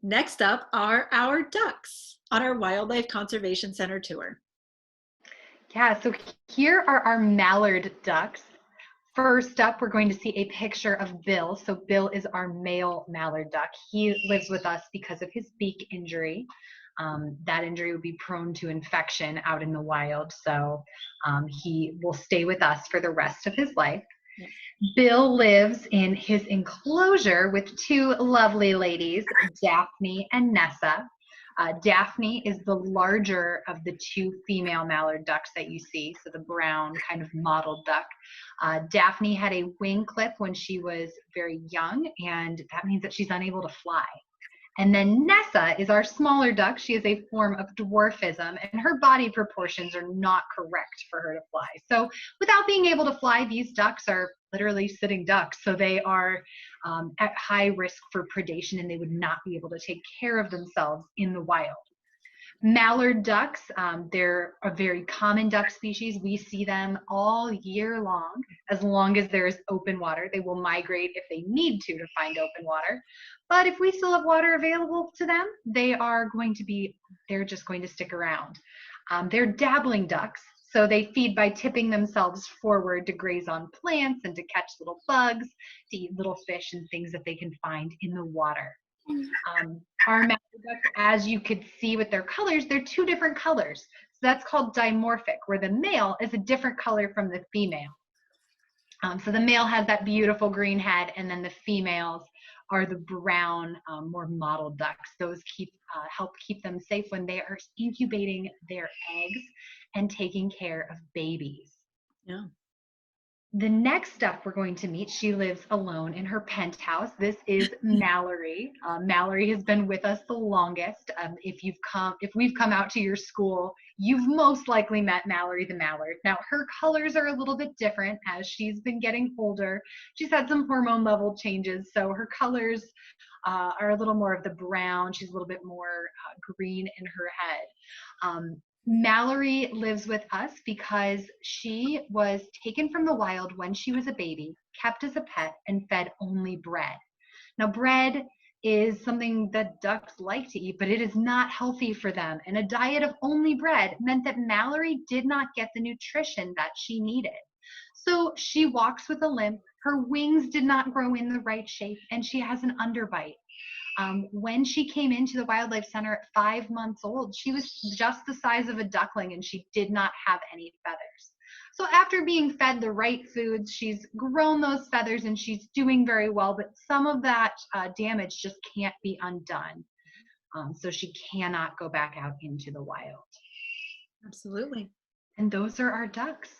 Next up are our ducks on our Wildlife Conservation Center tour. Yeah, so here are our mallard ducks. First up, we're going to see a picture of Bill. So Bill is our male mallard duck. He lives with us because of his beak injury. That injury would be prone to infection out in the wild. So he will stay with us for the rest of his life. Yep. Bill lives in his enclosure with two lovely ladies, Daphne and Nessa. Daphne is the larger of the two female mallard ducks that you see, so the brown kind of mottled duck. Daphne had a wing clip when she was very young, and that means that she's unable to fly. And then Nessa is our smaller duck. She is a form of dwarfism, and her body proportions are not correct for her to fly. So without being able to fly, these ducks are literally sitting ducks. So they are at high risk for predation, and they would not be able to take care of themselves in the wild. Mallard ducks, they're a very common duck species. We see them all year long as there is open water. They will migrate if they need to find open water. But if we still have water available to them, they're just going to stick around. They're dabbling ducks, so they feed by tipping themselves forward to graze on plants and to catch little bugs, to eat little fish and things that they can find in the water. Our mallard ducks, as you could see with their colors, they're two different colors. So that's called dimorphic, where the male is a different color from the female. So the male has that beautiful green head, and then the females are the brown, more mottled ducks. Those help keep them safe when they are incubating their eggs and taking care of babies. Yeah. The next duck we're going to meet, she lives alone in her penthouse. This is Mallory. Mallory has been with us the longest. If we've come out to your school, you've most likely met Mallory the mallard. Now, her colors are a little bit different as she's been getting older. She's had some hormone level changes, so her colors are a little more of the brown. She's a little bit more green in her head. Mallory lives with us because she was taken from the wild when she was a baby, kept as a pet, and fed only bread. Now, bread is something that ducks like to eat, but it is not healthy for them. And a diet of only bread meant that Mallory did not get the nutrition that she needed. So she walks with a limp, her wings did not grow in the right shape, and she has an underbite. When she came into the Wildlife Center at 5 months old, she was just the size of a duckling and she did not have any feathers. So after being fed the right foods, she's grown those feathers and she's doing very well, but some of that damage just can't be undone. So she cannot go back out into the wild. Absolutely. And those are our ducks.